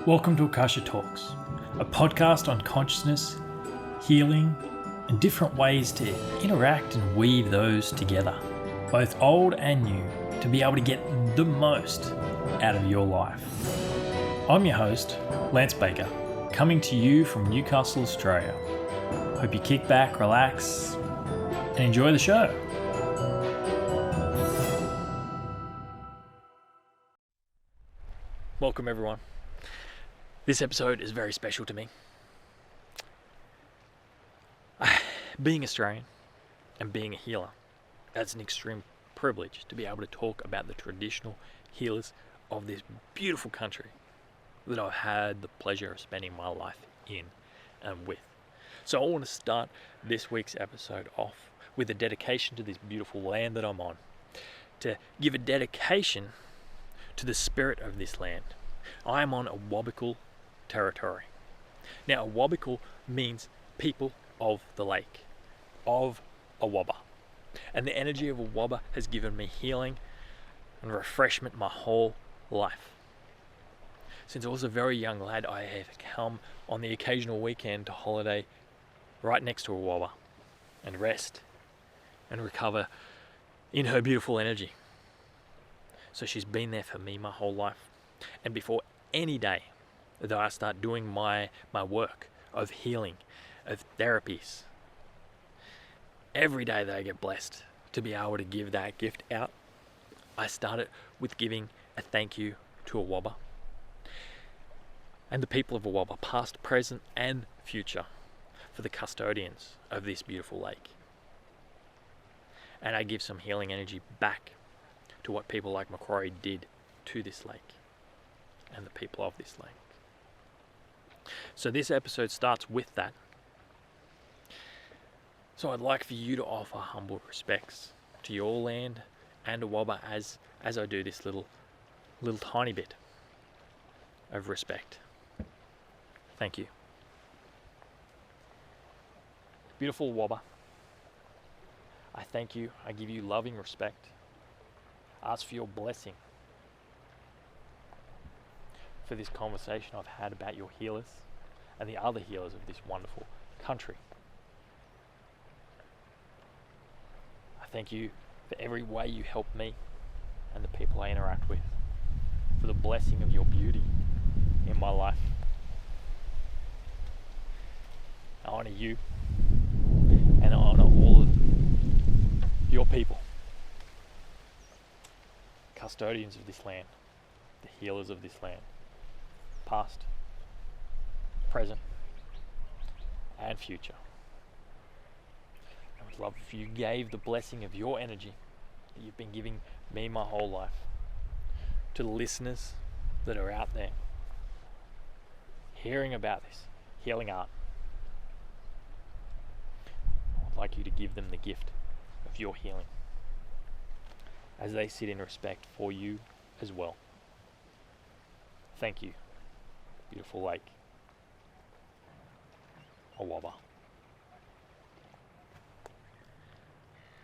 Welcome to Akasha Talks, a podcast on consciousness, healing, and different ways to interact and weave those together, both old and new, to be able to get the most out of your life. I'm your host, Lance Baker, coming to you from Newcastle, Australia. Hope you kick back, relax, and enjoy the show. Welcome everyone. This episode is very special to me. Being Australian and being a healer, that's an extreme privilege to be able to talk about the traditional healers of this beautiful country that I've had the pleasure of spending my life in and with. So I want to start this week's episode off with a dedication to this beautiful land that I'm on, to give a dedication to the spirit of this land. I am on Awabakal territory. Now, Awabakal means people of the lake, of Awaba. And the energy of Awaba has given me healing and refreshment my whole life. Since I was a very young lad, I have come on the occasional weekend to holiday right next to Awaba and rest and recover in her beautiful energy. So she's been there for me my whole life. And before any day that I start doing my work of healing, of therapies, every day that I get blessed to be able to give that gift out, I start it with giving a thank you to Awaba and the people of Awaba, past, present, and future, for the custodians of this beautiful lake. And I give some healing energy back to what people like Macquarie did to this lake and the people of this lake. So this episode starts with that. So I'd like for you to offer humble respects to your land and Awaba as I do this little tiny bit of respect. Thank you. Beautiful Awaba, I thank you. I give you loving respect. Ask for your blessing for this conversation I've had about your healers and the other healers of this wonderful country. I thank you for every way you help me and the people I interact with, for the blessing of your beauty in my life. I honor you and I honor all of your people, custodians of this land, the healers of this land, past, present, and future. I would love if you gave the blessing of your energy that you've been giving me my whole life to the listeners that are out there hearing about this healing art. I would like you to give them the gift of your healing as they sit in respect for you as well. Thank you, beautiful lake, Awaba.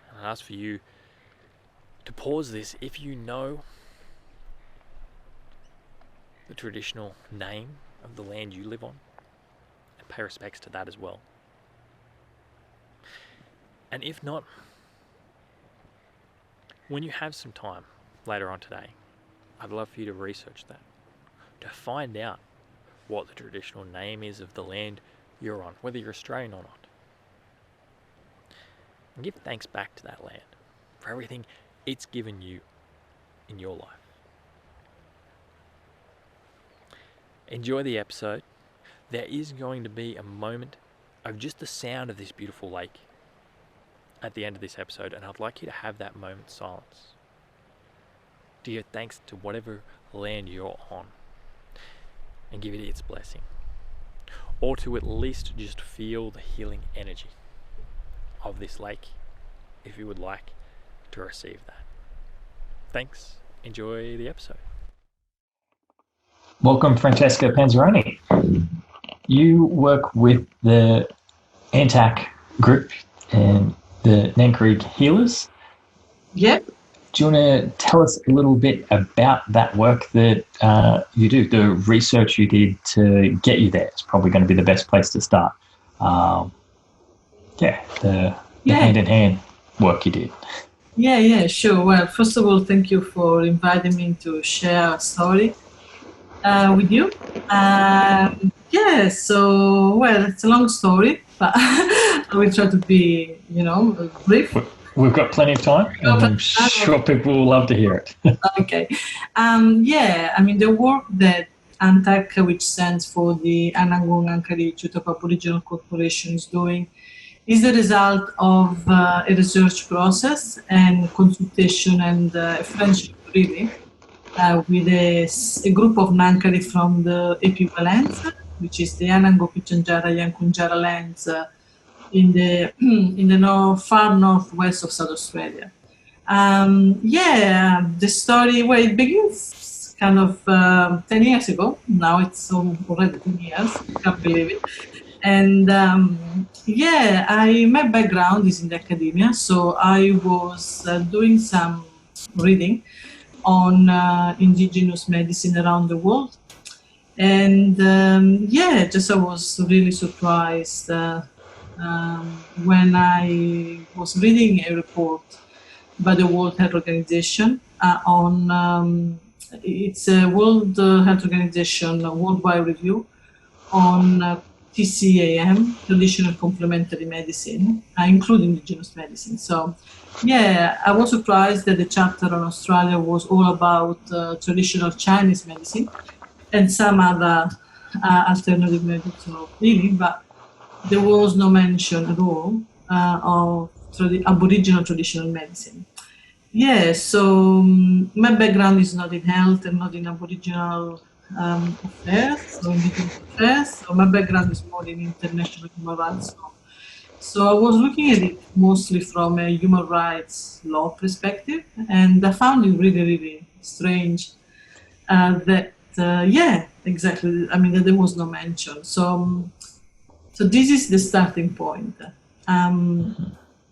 And I ask for you to pause this if you know the traditional name of the land you live on, and pay respects to that as well. And if not, when you have some time later on today, I'd love for you to research that, to find out what the traditional name is of the land you're on, whether you're Australian or not. And give thanks back to that land for everything it's given you in your life. Enjoy the episode. There is going to be a moment of just the sound of this beautiful lake at the end of this episode, and I'd like you to have that moment of silence to give thanks to whatever land you're on and give it its blessing, or to at least just feel the healing energy of this lake if you would like to receive that. Thanks. Enjoy the episode. Welcome, Francesca Panzironi. You work with the ANTAC group and the Ngangkaṟi healers. Yep. Do you want to tell us a little bit about that work that you do, the research you did to get you there? It's probably going to be the best place to start. The hand-in-hand work you did. Yeah, sure. Well, first of all, thank you for inviting me to share a story with you. So, well, it's a long story, but I will try to be, brief. We've got plenty of time, and I'm sure people will love to hear it. Okay. The work that ANTAC, which stands for the Aṉangu Ngangkaṛi Tjutaku Aboriginal Corporation, is doing, is the result of a research process and consultation and friendship, really, with a group of Ngangkaṛi from the EP023 lands, which is the Aṉangu Ngangkaṛi lands in the far northwest of South Australia. The story, it begins kind of 10 years ago. Now it's already 10 years, I can't believe it. And my background is in the academia, so I was doing some reading on indigenous medicine around the world. And I was really surprised when I was reading a report by the World Health Organization on it's a World Health Organization worldwide review on TCAM, traditional complementary medicine, including indigenous medicine. So, I was surprised that the chapter on Australia was all about traditional Chinese medicine and some other alternative methods of healing, but there was no mention at all of Aboriginal traditional medicine. So my background is not in health and not in Aboriginal affairs, or indigenous affairs. So my background is more in international human rights law. So I was looking at it mostly from a human rights law perspective, and I found it really, really strange that there was no mention. So this is the starting point.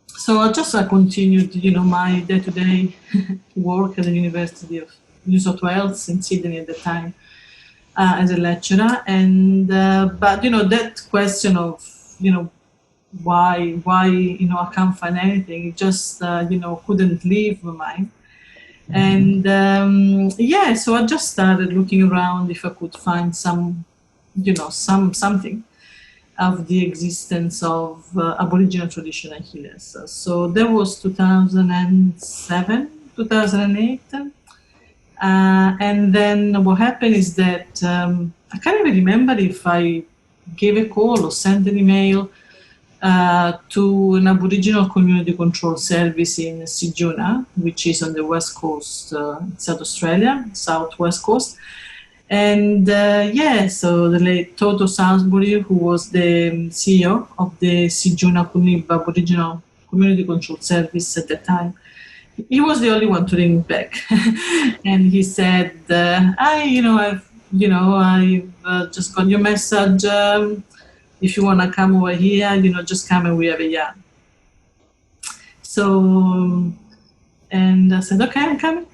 So I continued, my day-to-day work at the University of New South Wales in Sydney at the time as a lecturer. And but that question of why I can't find anything, it just couldn't leave my mind. And so I just started looking around if I could find some something of the existence of Aboriginal traditional healers. So that was 2007, 2008. And then what happened is that I can't even remember if I gave a call or sent an email to an Aboriginal community control service in Ceduna, which is on the west coast, South Australia, southwest coast. And so the late Toto Salisbury, who was the CEO of the Ceduna Aboriginal Community Control Service at the time, he was the only one to ring back, and he said, I've just got your message. If you want to come over here, just come and we have a yarn. So, and I said, okay, I'm coming.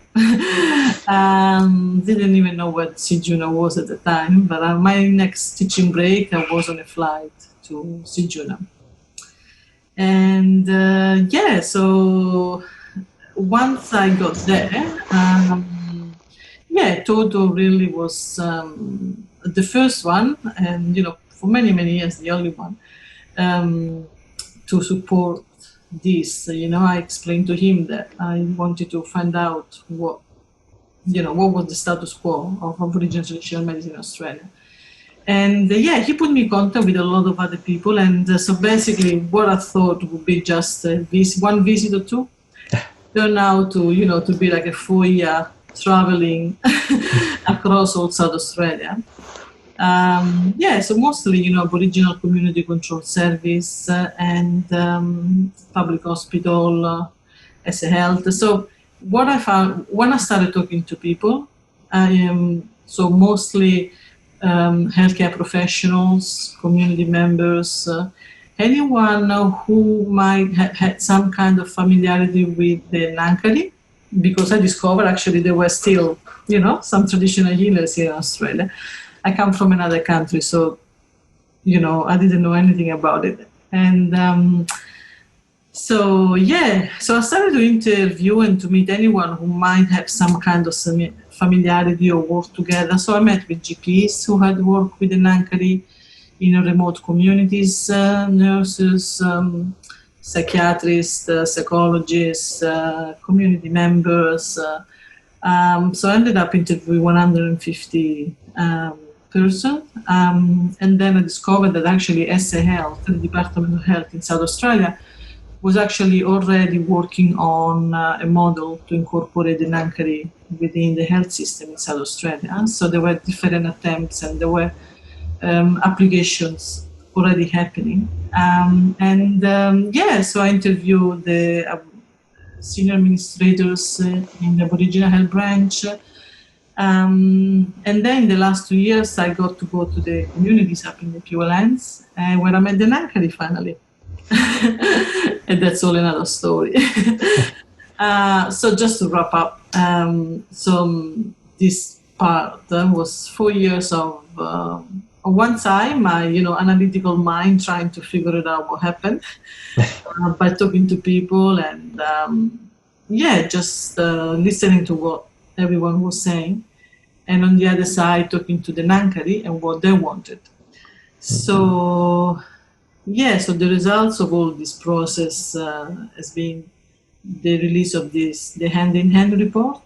Didn't even know what Ceduna was at the time, but my next teaching break, I was on a flight to Ceduna. And so once I got there, Toto really was the first one, and for many, many years, the only one to support this. I explained to him that I wanted to find out what was the status quo of Aboriginal traditional medicine in Australia. And he put me in contact with a lot of other people. And so basically what I thought would be just one visit or two turned out to be like a 4-year traveling across all South Australia. So mostly, Aboriginal community control service and public hospital as a health. So what I found when I started talking to people, so mostly healthcare professionals, community members, anyone who might have had some kind of familiarity with the Ngangkaṛi, because I discovered actually there were still, some traditional healers here in Australia. I come from another country, so, I didn't know anything about it. And so I started to interview and to meet anyone who might have some kind of familiarity or work together. So I met with GPs who had worked with the Ngangkaṟi in remote communities, nurses, psychiatrists, psychologists, community members. So I ended up interviewing 150 persons. And then I discovered that actually SA Health, the Department of Health in South Australia, was actually already working on a model to incorporate the Ngangkaṟi within the health system in South Australia. So there were different attempts and there were applications already happening. So I interviewed the senior administrators in the Aboriginal Health Branch. And then in the last 2 years, I got to go to the communities up in the Pure Lands, where I met the Ngangkaṛi finally. And that's all another story. So just to wrap up, this part was 4 years of on one side my analytical mind trying to figure it out what happened by talking to people and just listening to what everyone was saying, and on the other side talking to the Ngangkaṛi and what they wanted. So the results of all this process has been the release of the hand-in-hand report,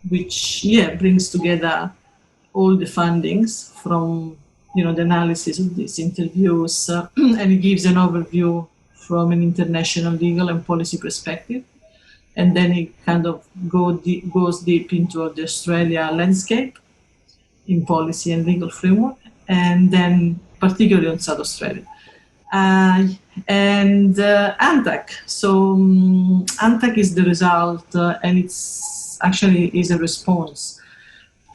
which brings together all the findings from the analysis of these interviews, and it gives an overview from an international legal and policy perspective, and then it kind of goes deep into the Australia landscape in policy and legal framework, and then particularly on South Australia. And ANTAC. So ANTAC is the result, and it's actually is a response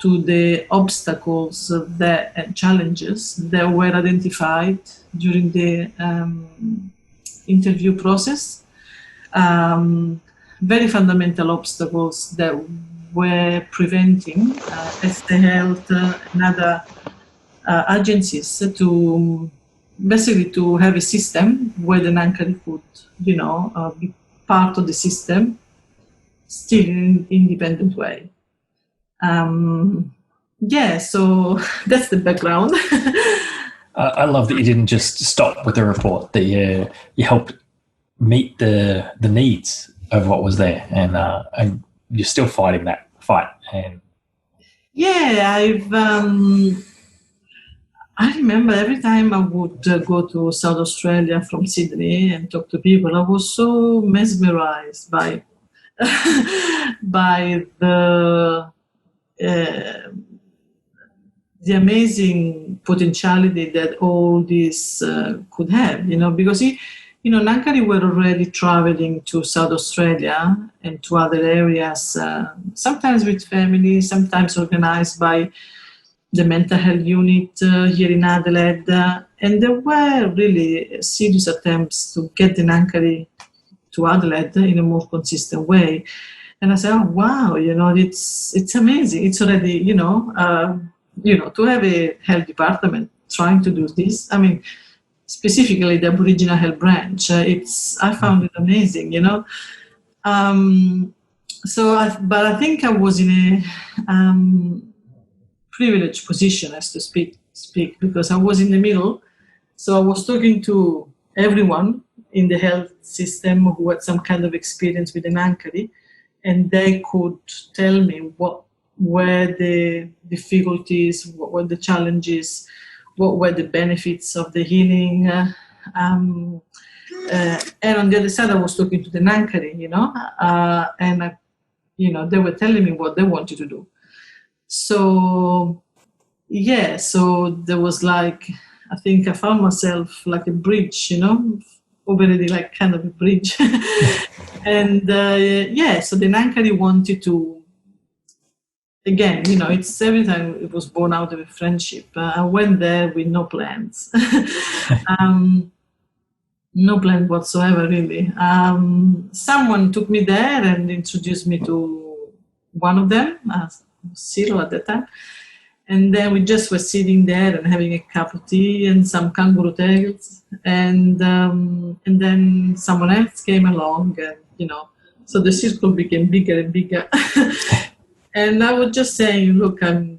to the obstacles and challenges that were identified during the interview process. Very fundamental obstacles that were preventing SA Health and other agencies to basically to have a system where the Ngangkaṛi could, be part of the system still in an independent way. So that's the background. I love that you didn't just stop with the report, that you helped meet the needs of what was there, and you're still fighting that fight. And I remember every time I would go to South Australia from Sydney and talk to people, I was so mesmerized by the amazing potentiality that all this could have, because Ngangkaṛi were already traveling to South Australia and to other areas, sometimes with families, sometimes organized by the mental health unit here in Adelaide, and there were really serious attempts to get the Ngangkaṛi to Adelaide in a more consistent way. And I said, oh, wow, it's amazing. It's already, to have a health department trying to do this. I mean, specifically the Aboriginal Health Branch, I found it amazing, But I think I was in a privileged position, as to speak, because I was in the middle. So I was talking to everyone in the health system who had some kind of experience with the Ngangkaṛi, and they could tell me what were the difficulties, what were the challenges, what were the benefits of the healing. And on the other side, I was talking to the Ngangkaṛi, and they were telling me what they wanted to do. So there was I think I found myself like a bridge, already like kind of a bridge. And so the Ngangkaṛi wanted to, again, it's every time it was born out of a friendship. I went there with no plans. No plan whatsoever, really. Someone took me there and introduced me to one of them, Cyril at the time. And then we just were sitting there and having a cup of tea and some kangaroo tails. And then someone else came along, and, you know, so the circle became bigger and bigger. And I was just saying, look, my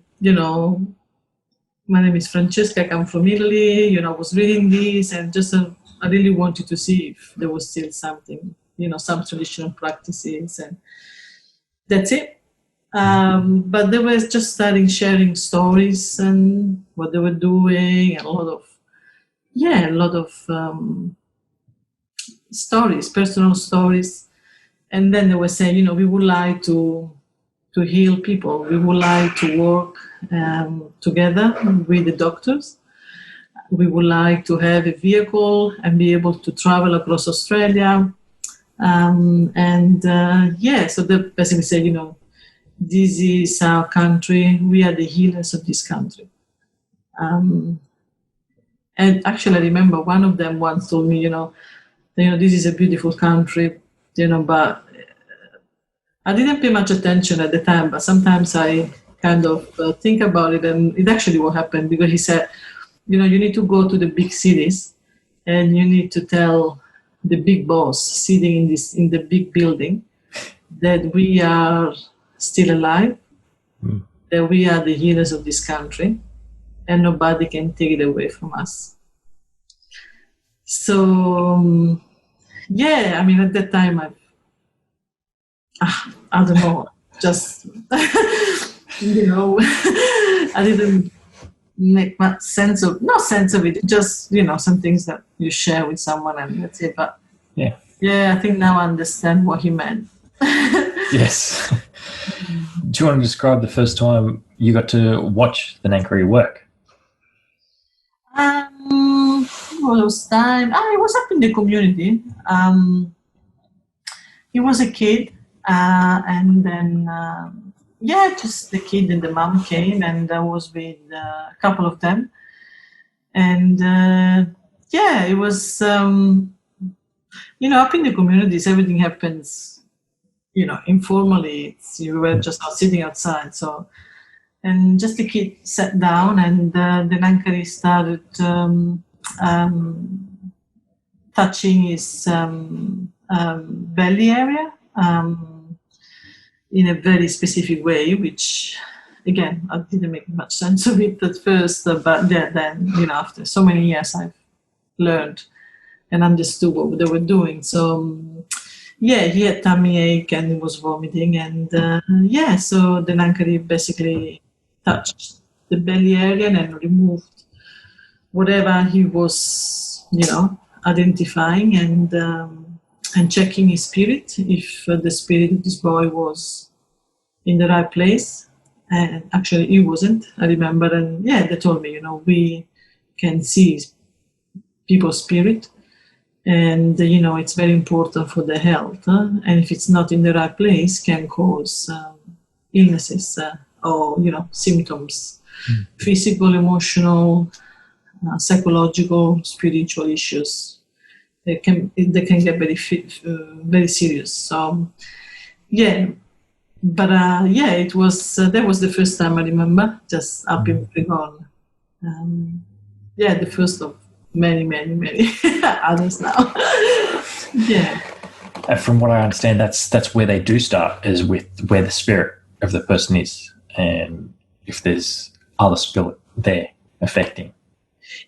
name is Francesca, I come from Italy, you know, I was reading this and just I really wanted to see if there was still something, you know, some traditional practices, and that's it. But they were just starting sharing stories and what they were doing, and a lot of stories, personal stories. And then they were saying, you know, we would like to heal people. We would like to work together with the doctors. We would like to have a vehicle and be able to travel across Australia. So they basically said, you know, this is our country. We are the healers of this country. And actually, I remember one of them once told me, you know, this is a beautiful country, you know, but I didn't pay much attention at the time, but sometimes I kind of think about it, and it actually what happened, because he said, you know, you need to go to the big cities and you need to tell the big boss sitting in the big building that we are still alive, that we are the healers of this country, and nobody can take it away from us. So, yeah, I mean, at that time, I don't know, just, you know, I didn't make much sense of it, just, you know, some things that you share with someone and that's it. But yeah, I think now I understand what he meant. Yes. Do you want to describe the first time you got to watch the Ngangkaṟi work? Those time, it was up in the community. He was a kid, and then just the kid and the mom came, and I was with a couple of them, and it was you know, up in the communities everything happens, you know, informally. You were just sitting outside, so. And just the kid sat down, and the Ngangkaṟi started touching his belly area in a very specific way, which, again, I didn't make much sense of it at first, but then, you know, after so many years, I've learned and understood what they were doing. So, he had tummy ache and he was vomiting, and so the Ngangkaṟi basically touched the belly area and removed whatever he was, you know, identifying and checking his spirit, if the spirit of this boy was in the right place. And actually he wasn't, I remember. And they told me, you know, we can see people's spirit, and, you know, it's very important for their health. And if it's not in the right place, can cause illnesses or, you know, symptoms, physical, emotional, psychological, spiritual issues. They can get very serious. So, but it was that was the first time I remember, just up in Oregon. The first of many others now. And from what I understand, that's where they do start, is with where the spirit of the person is, and if there's other spirit there affecting.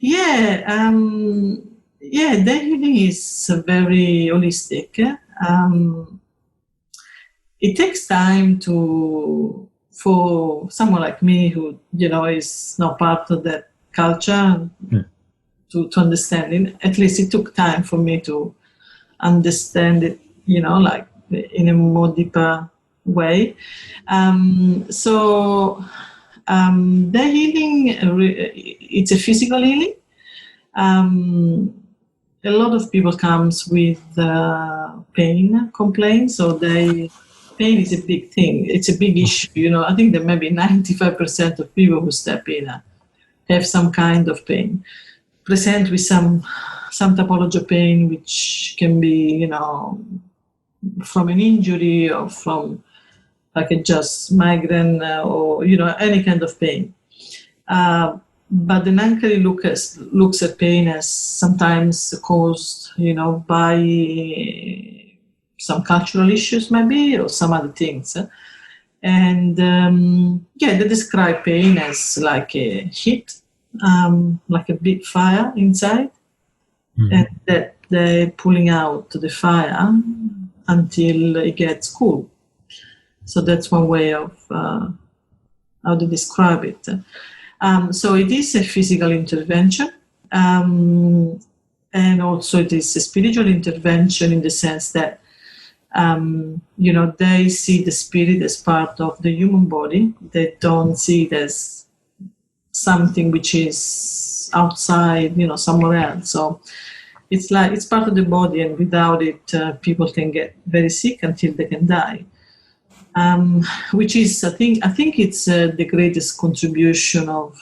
The healing is very holistic. It takes time for someone like me who, you know, is not part of that culture to understand it. At least it took time for me to understand it, you know, like in a more deeper way. The healing, it's a physical healing. A lot of people comes with pain complaints, so pain is a big thing. It's a big issue, you know. I think that maybe 95% of people who step in have some kind of pain, present with some some typology of pain, which can be, from an injury or from like a just migraine or, any kind of pain. But the Ngangkaṟi looks at pain as sometimes caused, by some cultural issues maybe, or some other things. And they describe pain as like a heat, like a big fire inside, and that they're pulling out the fire until it gets cool. So that's one way of how to describe it. So it is a physical intervention, and also it is a spiritual intervention in the sense that, they see the spirit as part of the human body. They don't see it as something which is outside, somewhere else. So it's like it's part of the body, and without it, people can get very sick until they can die. Which is, I think it's the greatest contribution of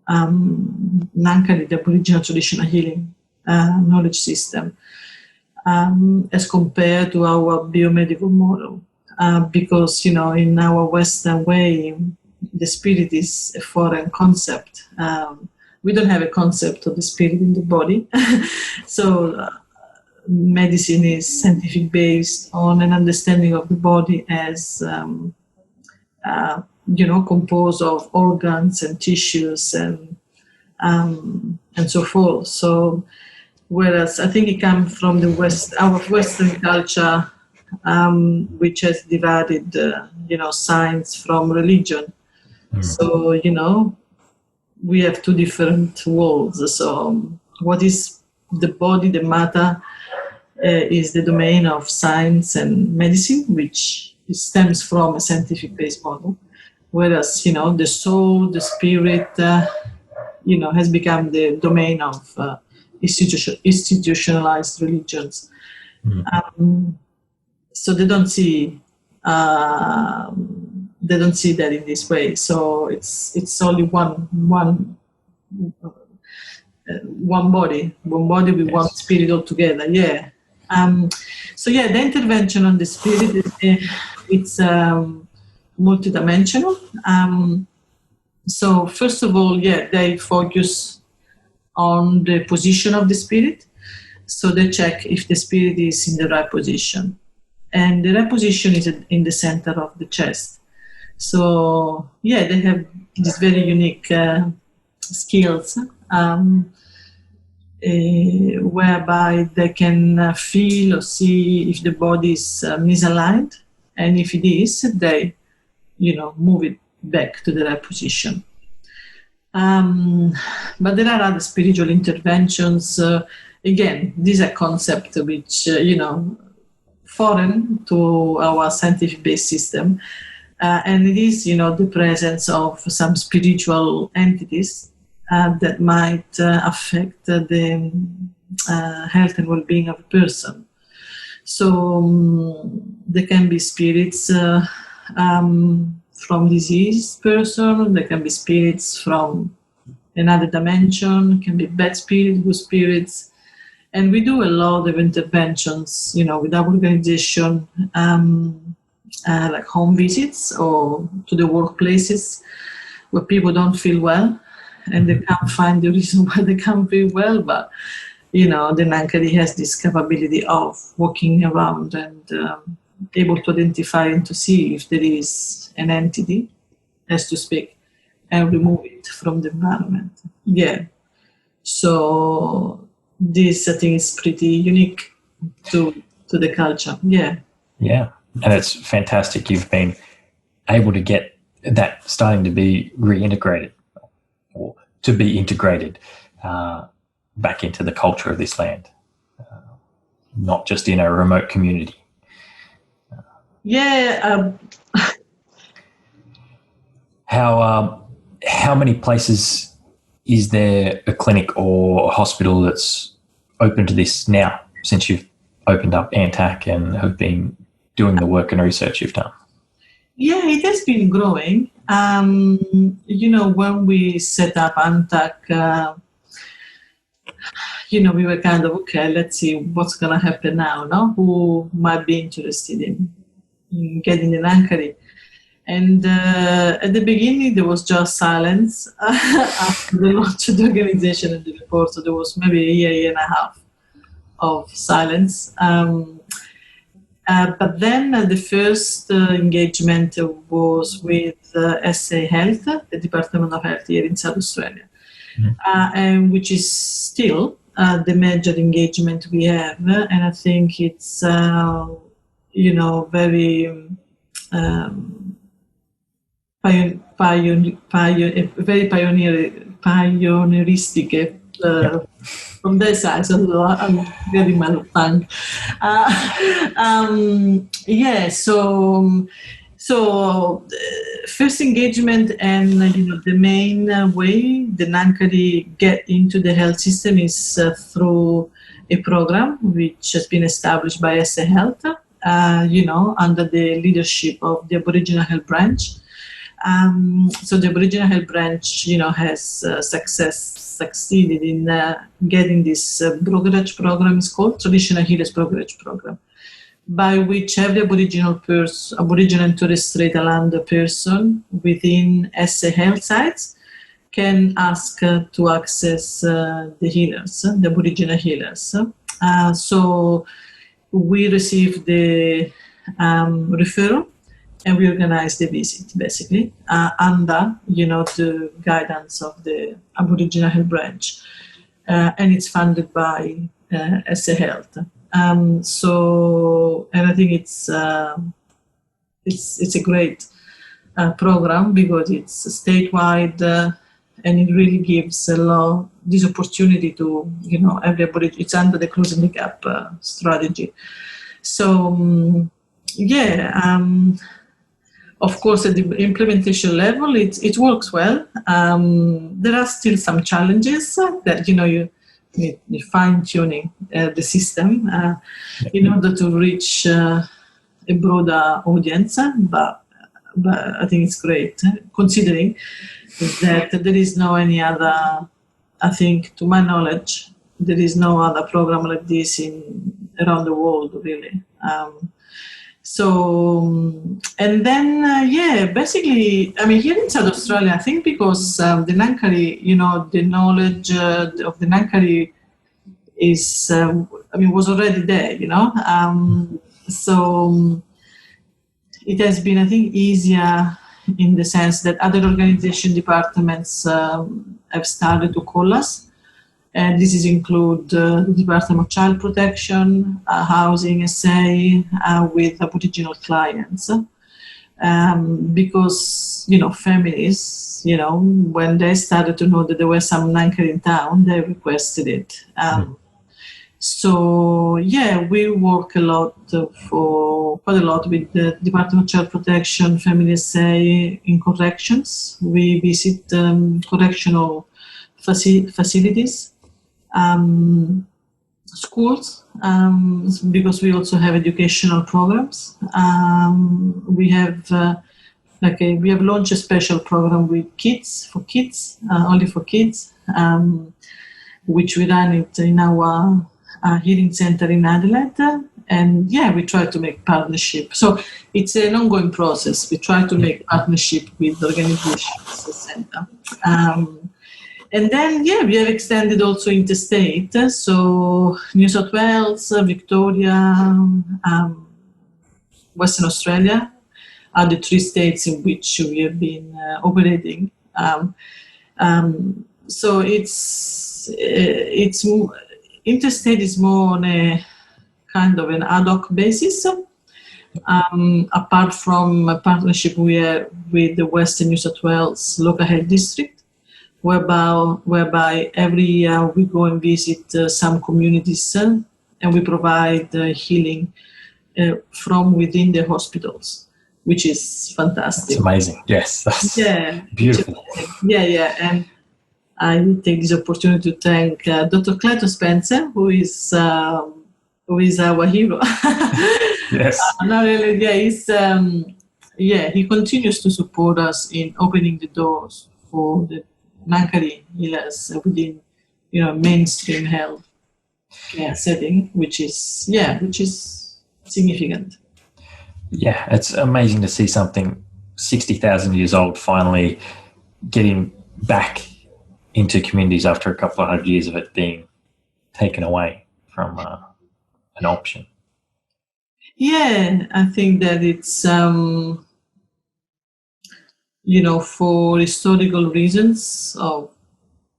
Ngangkaṛi, the Aboriginal traditional healing knowledge system, as compared to our biomedical model. Because, in our Western way, the spirit is a foreign concept. We don't have a concept of the spirit in the body. So medicine is scientific based on an understanding of the body as, composed of organs and tissues and so forth. So, whereas I think it comes from the our Western culture, which has divided, science from religion. So, we have two different worlds. So, what is the body, the matter, is the domain of science and medicine, which stems from a scientific-based model. Whereas, the soul, the spirit, has become the domain of institutionalized religions. So they don't see that in this way. So it's only one body with one spirit altogether. Yeah. The intervention on the spirit it's multidimensional. So first of all, they focus on the position of the spirit. So they check if the spirit is in the right position, and the right position is in the center of the chest. So they have these very unique skills. Whereby they can feel or see if the body is misaligned, and if it is, they, move it back to the right position. But there are other spiritual interventions. Again, these are concepts which, foreign to our scientific-based system, and it is, the presence of some spiritual entities that might affect the health and well-being of a person. So there can be spirits from diseased person, there can be spirits from another dimension, can be bad spirits, good spirits. And we do a lot of interventions, with our organization, like home visits or to the workplaces where people don't feel well. And they can't find the reason why they can't feel well, but the Ngangkaṛi has this capability of walking around and able to identify and to see if there is an entity, as to speak, and remove it from the environment. Yeah. So this, I think, is pretty unique to the culture. Yeah. Yeah, and it's fantastic. You've been able to get that starting to be reintegrated, or to be integrated back into the culture of this land, not just in a remote community. How many places is there a clinic or a hospital that's open to this now, since you've opened up ANTAC and have been doing the work and research you've done? Yeah, it has been growing. When we set up ANTAC, we were kind of, okay, let's see what's going to happen now, no? Who might be interested in getting an Ngangkaṟi. And at the beginning, there was just silence after the launch of the organization and the report. So there was maybe a year and a half of silence. But then the first engagement was with SA Health, the Department of Health here in South Australia, and which is still the major engagement we have. And I think it's, very very pioneeristic from their side. So I'm getting my tongue. So first engagement, and the main way the Ngangkaṟi get into the health system is through a program which has been established by SA Health, under the leadership of the Aboriginal Health Branch. So the Aboriginal Health Branch, has succeeded in getting this brokerage program. It's called Traditional Healers Brokerage Program, by which every Aboriginal and Torres Strait Islander person within SA Health sites can ask to access the healers, the Aboriginal healers. So we receive the referral, and we organize the visit, basically, under, the guidance of the Aboriginal Health Branch. And it's funded by SA Health. And I think it's a great program, because it's statewide, and it really gives this opportunity to, every Aboriginal. It's under the Closing the Gap strategy. So, of course, at the implementation level, it works well. There are still some challenges that, you fine-tuning the system in order to reach a broader audience. But I think it's great, considering that there is no any other, I think, to my knowledge, there is no other program like this around the world, really. And then, basically, here in South Australia, I think because the Ngangkaṟi, the knowledge of the Ngangkaṟi is, was already there, So it has been, I think, easier in the sense that other organization departments have started to call us. And this include the Department of Child Protection, Housing SA, with Aboriginal clients. Because, families, when they started to know that there were some Ngangkaṟi in town, they requested it. We work quite a lot with the Department of Child Protection, Family SA, in corrections. We visit correctional facilities. Schools, because we also have educational programs. We have launched a special program with only for kids, which we run it in our healing center in Adelaide. And we try to make partnership. So it's an ongoing process. We try to make partnership with organizations, center. And then, we have extended also interstate. So New South Wales, Victoria, Western Australia are the 3 states in which we have been operating. So it's interstate is more on a kind of an ad hoc basis. Apart from a partnership we have with the Western New South Wales Local Health District, whereby every year we go and visit some communities and we provide healing from within the hospitals, which is fantastic. It's amazing. Yes, that's beautiful. And I take this opportunity to thank Dr. Clayton Spencer, who is our hero. Yes. He continues to support us in opening the doors for the Ngangkaṟi healers within, mainstream health. care setting, which is significant. Yeah, it's amazing to see something 60,000 years old finally getting back into communities after a couple of hundred years of it being taken away from an option. Yeah, I think that it's, for historical reasons of,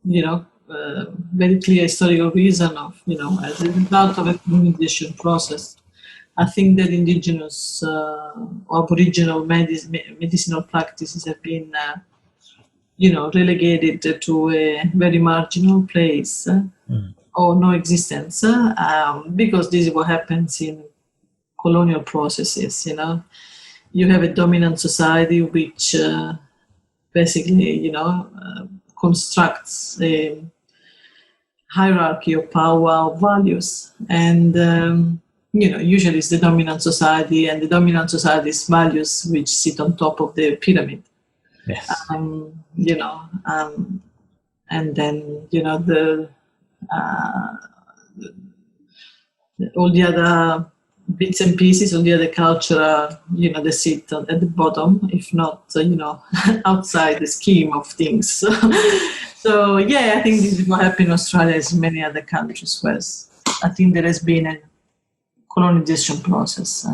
very clear historical reason of, as a result of a colonization process. I think that indigenous Aboriginal medicinal practices have been, relegated to a very marginal place or no existence because this is what happens in colonial processes. You have a dominant society which basically, constructs a hierarchy of power, of values, and usually it's the dominant society and the dominant society's values which sit on top of the pyramid. Yes. And then all the other bits and pieces, all the other culture, they sit at the bottom, if not, outside the scheme of things. So yeah, I think this is what happened in Australia as in many other countries, where I think there has been a colonization process.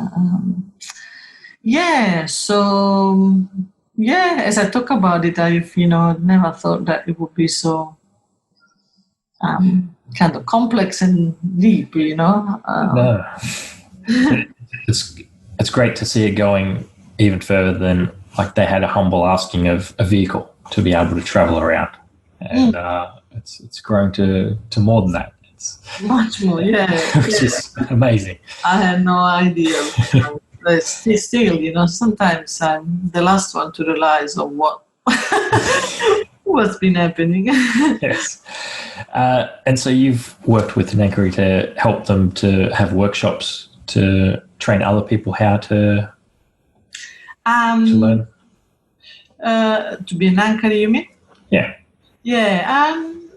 As I talk about it, I've never thought that it would be so kind of complex and deep. No, it's great to see it going even further than like they had a humble asking of a vehicle to be able to travel around, and it's grown to more than that. It's much more, which is amazing. I had no idea. Still, sometimes I'm the last one to realize of what's been happening. Yes. And so you've worked with Ngangkaṟi to help them to have workshops to train other people how to learn? To be a Ngangkaṟi, you mean? Yeah. Yeah,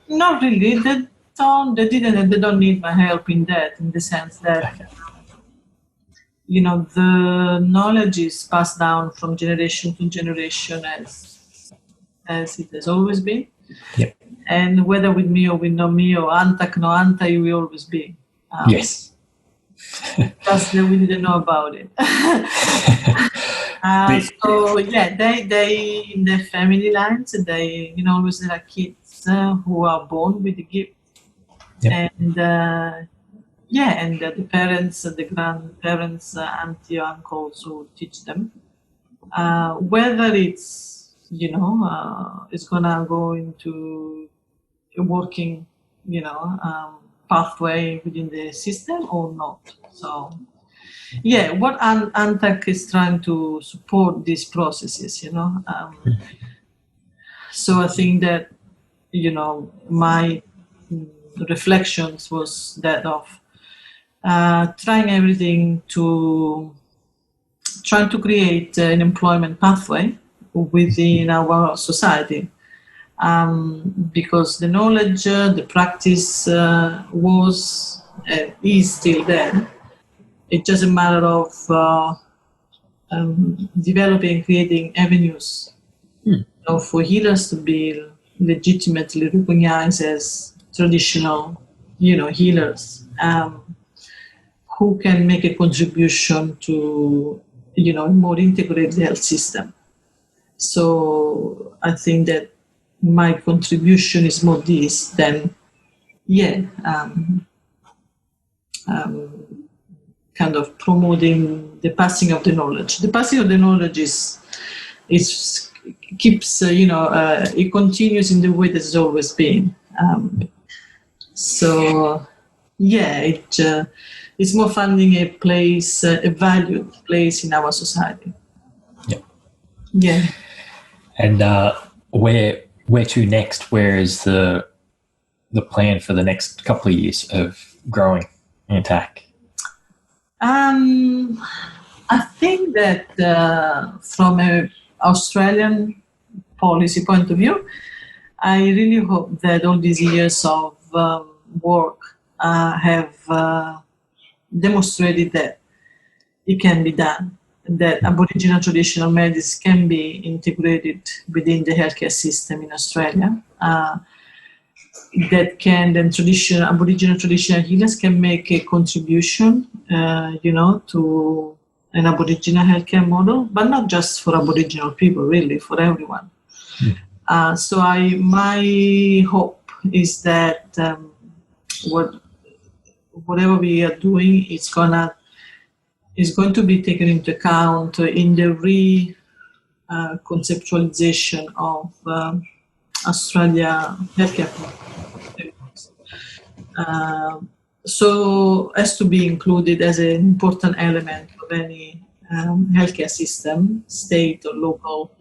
not really. They don't need my help in that, in the sense that, Okay. The knowledge is passed down from generation to generation as it has always been. Yep. And whether with me or with no me or ANTAC, no ANTAC, you will always be. Yes. Just that we didn't know about it. So yeah, they in their family lines, they always there are kids who are born with the gift, Yep. and the parents, the grandparents, auntie or uncles who teach them. Whether it's it's gonna go into a working pathway within the system or not. So yeah, what ANTAC is trying to support these processes, So I think that, my reflections was that of trying to create an employment pathway within our society. Because the knowledge, the practice is still there. It's just a matter of developing, creating avenues for healers to be legitimately recognized as traditional, healers who can make a contribution to, a more integrated health system. So I think that my contribution is more this than, kind of promoting the passing of the knowledge. The passing of the knowledge keeps, it continues in the way that it's always been. It's more finding a place, a valued place in our society. Yeah. Yeah. And where to next? Where is the plan for the next couple of years of growing ANTAC? I think that from an Australian policy point of view, I really hope that all these years of work have demonstrated that it can be done, that Aboriginal traditional medicine can be integrated within the healthcare system in Australia. That can then Aboriginal traditional healers can make a contribution, to an Aboriginal healthcare model, but not just for Aboriginal people, really, for everyone. So my hope is that whatever we are doing is going to be taken into account in the conceptualization of Australia healthcare programs. So as to be included as an important element of any healthcare system, state or local,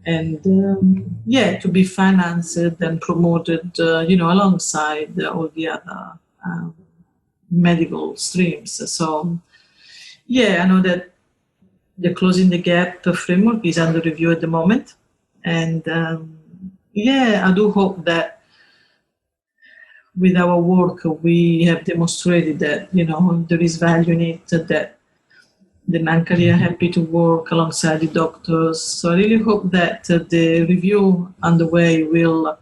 and to be financed and promoted, alongside all the other medical streams. So, I know that the Closing the Gap framework is under review at the moment, and I do hope that with our work we have demonstrated that there is value in it, that the Ngangkaṟi are happy to work alongside the doctors. So I really hope that the review underway will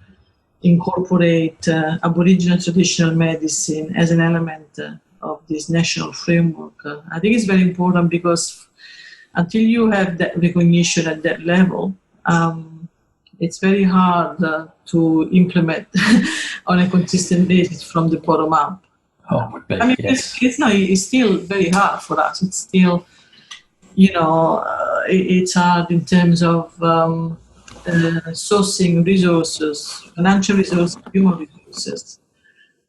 incorporate Aboriginal traditional medicine as an element of this national framework. I think it's very important because until you have that recognition at that level, it's very hard to implement on a consistent basis from the bottom up. Oh, would be, yes. It's still very hard for us. It's still, it's hard in terms of sourcing resources, financial resources, human resources.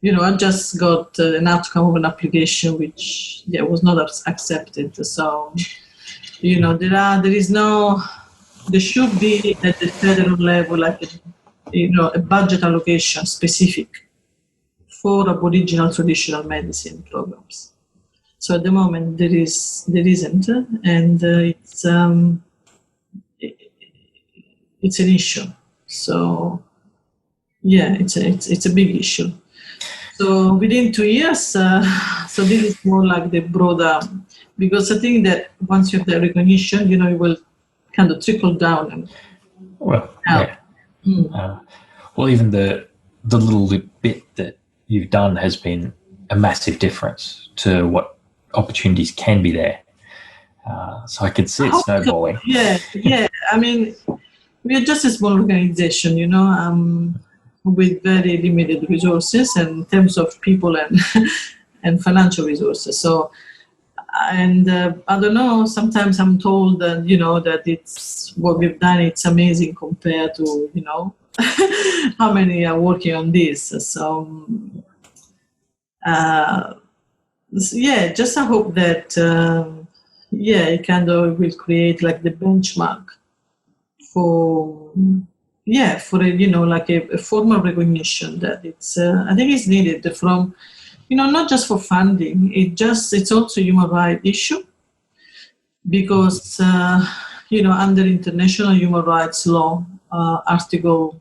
I just got an outcome of an application which was not accepted. So, there should be at the federal level like a budget allocation specific for Aboriginal traditional medicine programs. So at the moment there isn't, and it's an issue. So it's a big issue. So within 2 years, so this is more like the broader, because I think that once you have the recognition, it will kind of trickle down and even the little bit that you've done has been a massive difference to what opportunities can be there. So I can see it snowballing. I mean, we are just a small organization, with very limited resources in terms of people and financial resources. So, and I don't know, sometimes I'm told that, that it's what we've done, it's amazing compared to, how many are working on this. So, just I hope that, it kind of will create like the benchmark for a, like a formal recognition that it's, I think it's needed from, not just for funding, it's also a human rights issue, because, under international human rights law, Article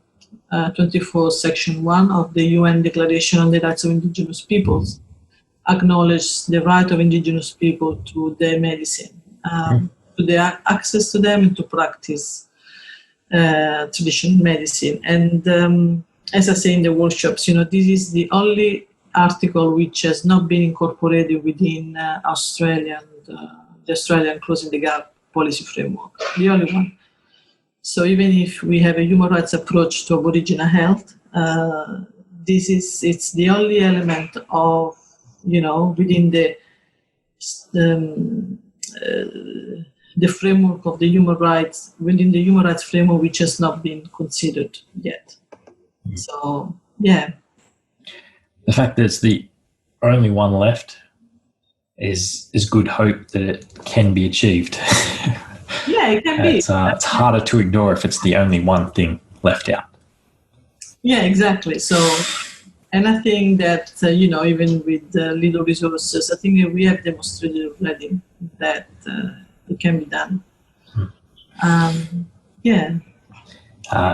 24, Section 1 of the UN Declaration on the Rights of Indigenous Peoples acknowledges the right of Indigenous people to their medicine, to their access to them and to practice traditional medicine. And as I say in the workshops, this is the only article which has not been incorporated within the Australian Closing the Gap policy framework, the only one. So even if we have a human rights approach to Aboriginal health, it's the only element of, within the framework of the human rights, within the human rights framework, which has not been considered yet. So, the fact that it's the only one left is good hope that it can be achieved. It can be. It's harder to ignore if it's the only one thing left out. Yeah, exactly. So, and I think that, even with little resources, I think we have demonstrated already that it can be done. And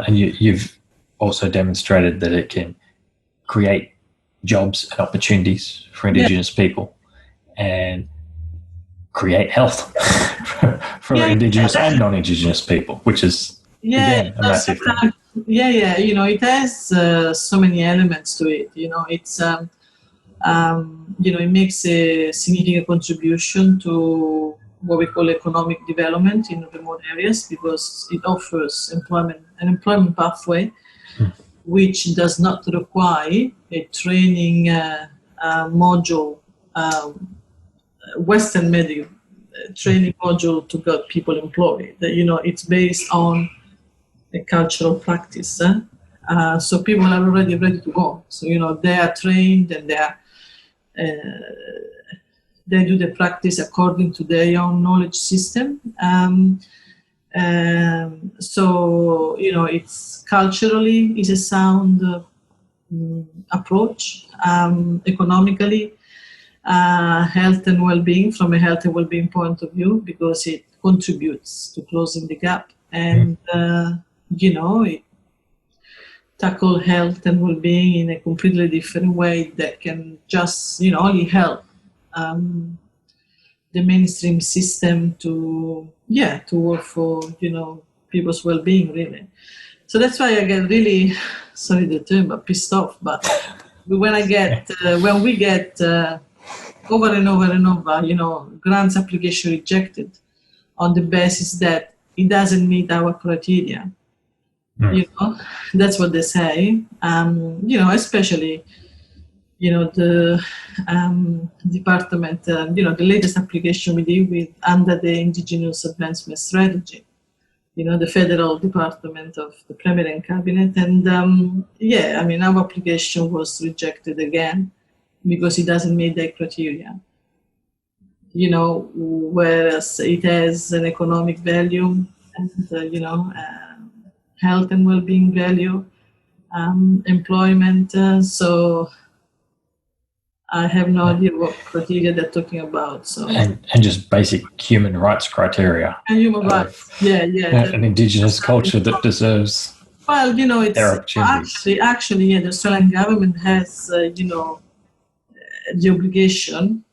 you've also demonstrated that it can create jobs and opportunities for Indigenous people and create health for Indigenous and non-Indigenous people, which is, again, a massive thing. Yeah, you know, it has so many elements to it. You know, it's, you know, it makes a significant contribution to what we call economic development in remote areas, because it offers an employment pathway which does not require a training module, Western medical training module to get people employed. You know, it's based on a cultural practice. So people are already ready to go. So, you know, they are trained and they do the practice according to their own knowledge system. So, you know, it's culturally is a sound approach. Economically, health and well-being, from a health and well-being point of view, because it contributes to closing the gap. And, you know, it tackle health and well-being in a completely different way that can just, you know, only help the mainstream system to work for, you know, people's well-being, really. So that's why I get really, sorry the term, but pissed off. But when I get, when we get over and over and over, you know, grants application rejected on the basis that it doesn't meet our criteria. You know, that's what they say. You know, especially, you know, the department, you know, the latest application we did with under the Indigenous Advancement Strategy, you know, the federal department of the Premier and Cabinet. And yeah, I mean, our application was rejected again because it doesn't meet their criteria. You know, whereas it has an economic value and, you know, health and well-being value, employment. So I have no idea what criteria they're talking about. So and just basic human rights criteria. And human rights, yeah. An Indigenous culture that deserves. Well, you know, it's their opportunities. actually, yeah. The Australian government has, you know, the obligation,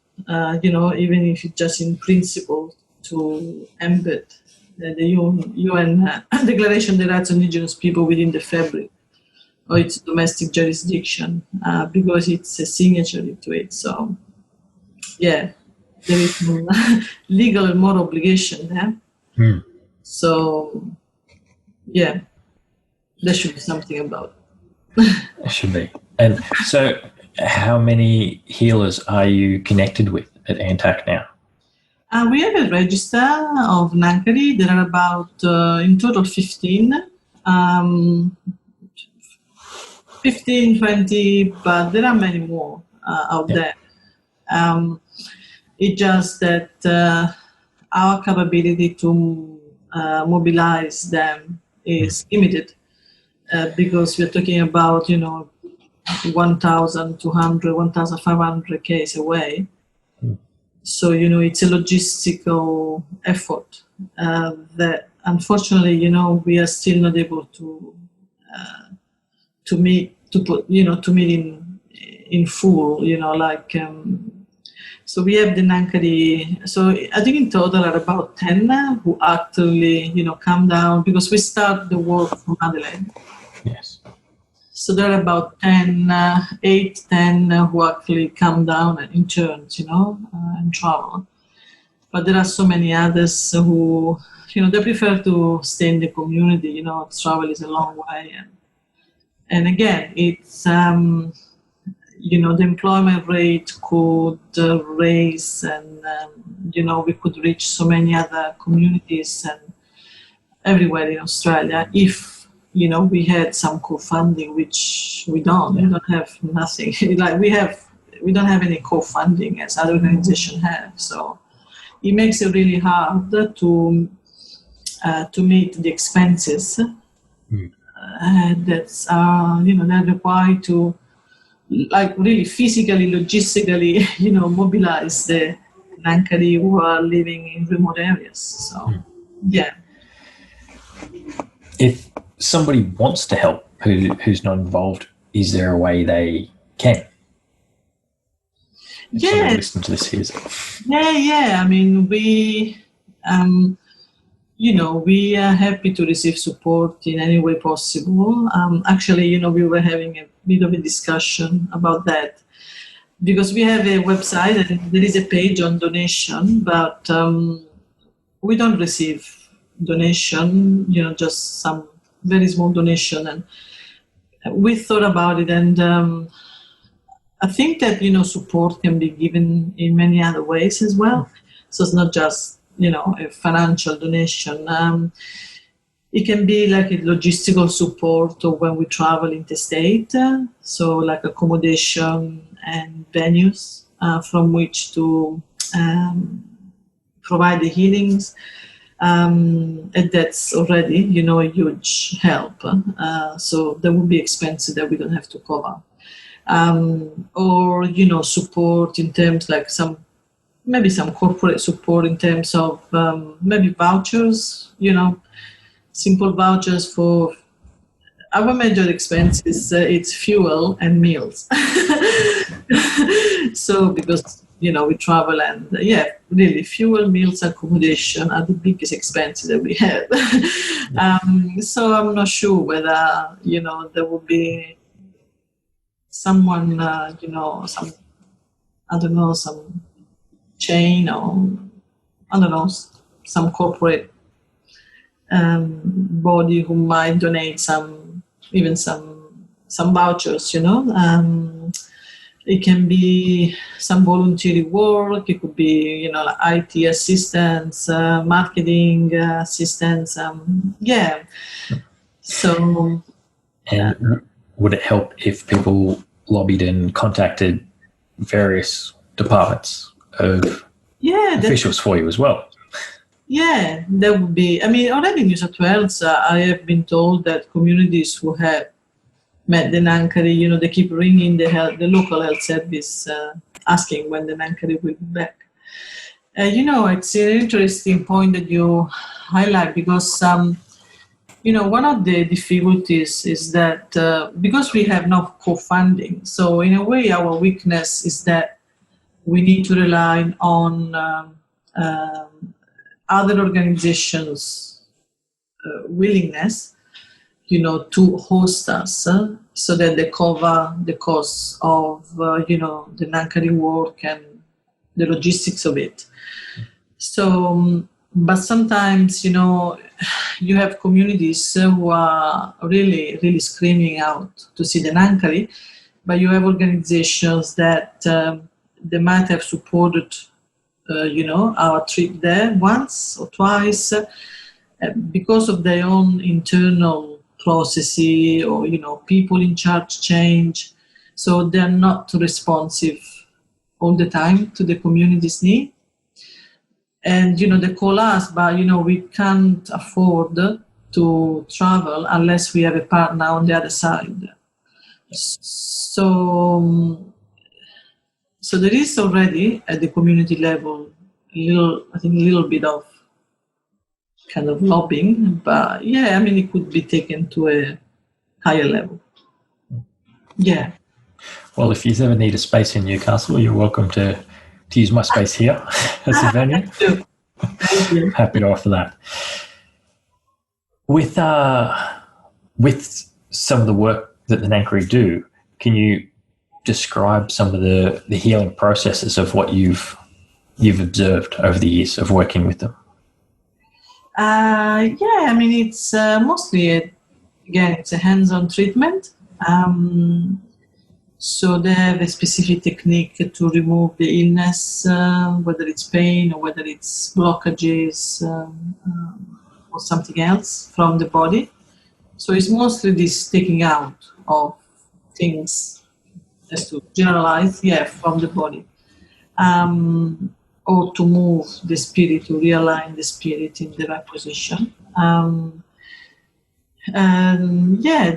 you know, even if it's just in principle, to embed the UN Declaration of the Rights of Indigenous People within the fabric or its domestic jurisdiction, because it's a signature to it. So, yeah, there is legal and moral obligation there. So, yeah, there should be something about it. There should be. And so, how many healers are you connected with at ANTAC now? We have a register of Ngangkaṟi. There are about, in total, 15. 15, 20, but there are many more out there. It's just that our capability to mobilize them is limited because we're talking about, you know, 1,200, 1,500 k's away. So, you know, it's a logistical effort that, unfortunately, you know, we are still not able to meet in full, you know, like, so we have the Ngangkaṟi, so I think in total are about 10 who actually, you know, come down, because we start the work from Adelaide. Yes. So there are about 8, 10 who actually come down in turns, you know, and travel. But there are so many others who, you know, they prefer to stay in the community, you know, travel is a long way. And again, it's, you know, the employment rate could raise and, you know, we could reach so many other communities and everywhere in Australia if, you know, we had some co-funding, which we don't. We don't have nothing. Like we don't have any co-funding as other organizations have. So it makes it really hard to meet the expenses that's you know, they're required to, like, really physically, logistically, you know, mobilize the Ngangkaṟi who are living in remote areas. So yeah. If somebody wants to help who's not involved, is there a way they can? If someone listening to this hears it. Yeah. I mean, we are happy to receive support in any way possible. Actually, we were having a bit of a discussion about that, because we have a website and there is a page on donation, but we don't receive donation, just some very small donation. And we thought about it, and I think that, support can be given in many other ways as well. So it's not just, a financial donation. It can be like a logistical support or when we travel interstate, so like accommodation and venues from which to provide the healings. And that's already, a huge help. So there will be expenses that we don't have to cover. Or, support in terms like maybe some corporate support in terms of maybe vouchers, simple vouchers for our major expenses. It's fuel and meals. So because, we travel and really fuel, meals, accommodation are the biggest expenses that we have. So I'm not sure whether, there will be someone, some chain or, some corporate body who might donate some vouchers, It can be some voluntary work. It could be, like IT assistance, marketing assistance. So. And would it help if people lobbied and contacted various departments of officials for you as well? Yeah, that would be. I mean, already in New South Wales, I have been told that communities who have met the Ngangkaṟi, they keep ringing the local health service asking when the Ngangkaṟi will be back. It's an interesting point that you highlight, because one of the difficulties is that because we have no co-funding, so in a way our weakness is that we need to rely on other organizations' willingness, to host us so that they cover the cost of, the Ngangkaṟi work and the logistics of it. So, but sometimes, you have communities who are really, really screaming out to see the Ngangkaṟi, but you have organizations that they might have supported, our trip there once or twice because of their own internal processes or, people in charge change. So they're not responsive all the time to the community's need. And, they call us, but, we can't afford to travel unless we have a partner on the other side. So there is already at the community level a little bit of kind of lobbying, but it could be taken to a higher level. Yeah. Well, if you ever need a space in Newcastle, you're welcome to use my space here as a venue. Thank you. Happy to offer that. With some of the work that the Ngangkaṟi do, can you describe some of the healing processes of what you've observed over the years of working with them? It's mostly it's a hands-on treatment. So they have a specific technique to remove the illness, whether it's pain or whether it's blockages or something else from the body. So it's mostly this taking out of things, just to generalize, from the body. Or to move the spirit, to realign the spirit in the right position.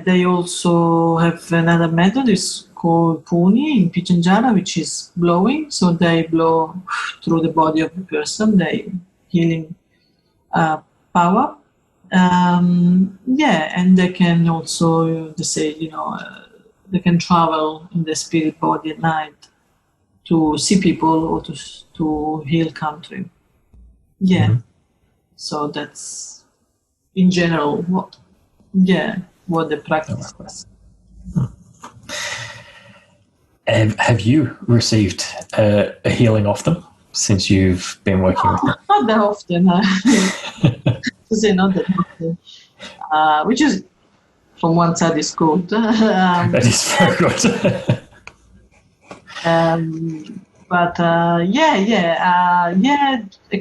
They also have another method, it's called Puni in Pijanjara, which is blowing. So they blow through the body of the person, they healing power. And they can also, they can travel in the spirit body at night to see people or to heal country. Yeah. Mm-hmm. So that's in general what the practice was. Have you received a healing off them since you've been working with them? Not that often. To say not that often. Which is, from one side, is good. That is very good. But a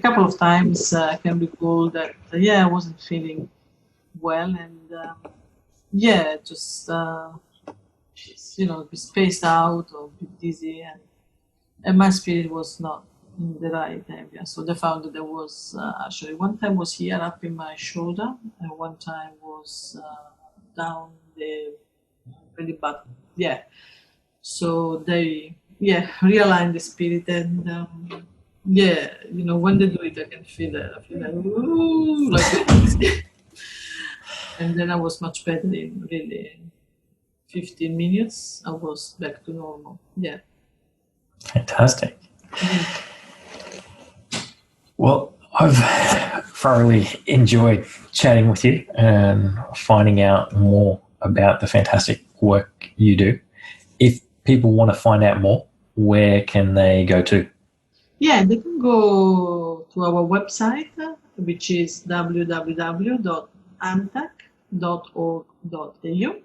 couple of times I can recall that I wasn't feeling well, and just be spaced out or be dizzy, and my spirit was not in the right area. So they found that there was actually one time was here up in my shoulder, and one time was down the belly button. Yeah. So they realign the spirit, and when they do it, I can feel it. I feel like, ooh, like that. And then I was much better in really 15 minutes. I was back to normal. Yeah. Fantastic. Yeah. Well, I've thoroughly enjoyed chatting with you and finding out more about the fantastic work you do. If people want to find out more, where can they go to? Yeah, they can go to our website, which is www.antac.org.au.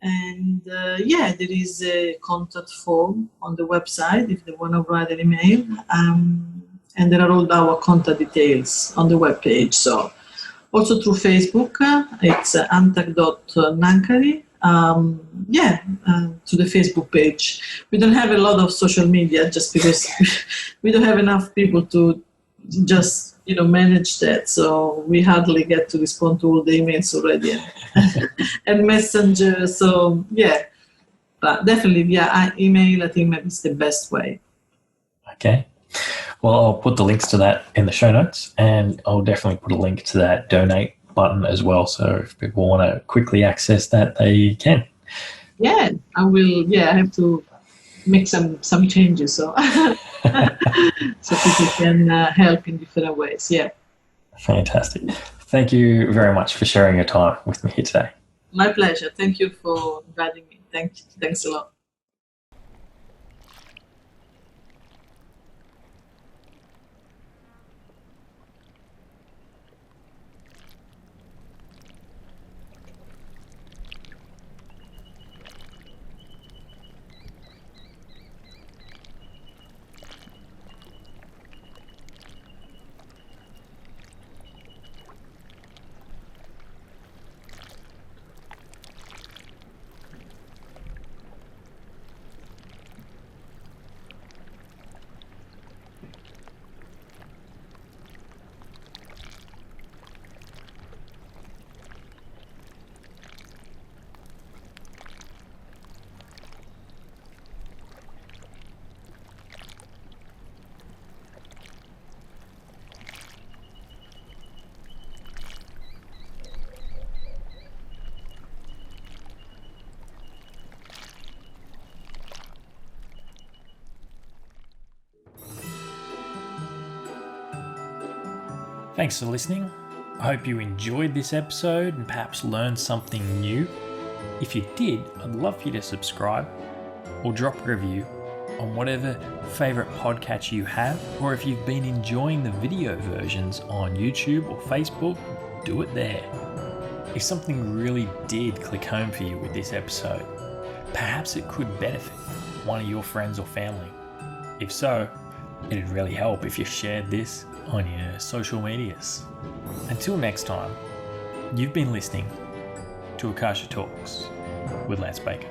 And there is a contact form on the website if they want to write an email. And there are all our contact details on the webpage. So also through Facebook, it's ANTAC.Ngangkaṟi. To the Facebook page. We don't have a lot of social media just because we don't have enough people to just manage that. So we hardly get to respond to all the emails already and Messenger. So but definitely email. I think maybe it's the best way. Okay. Well, I'll put the links to that in the show notes, and I'll definitely put a link to that donate button as well. So if people want to quickly access that, they can. Yeah, I will. Yeah, I have to make some changes so so people can help in different ways. Yeah. Fantastic. Thank you very much for sharing your time with me here today. My pleasure. Thank you for inviting me. Thanks a lot. Thanks for listening. I hope you enjoyed this episode and perhaps learned something new. If you did, I'd love for you to subscribe or drop a review on whatever favourite podcatcher you have, or if you've been enjoying the video versions on YouTube or Facebook, do it there. If something really did click home for you with this episode, perhaps it could benefit one of your friends or family. If so, it'd really help if you shared this on your social medias. Until next time, you've been listening to Akasha Talks with Lance Baker.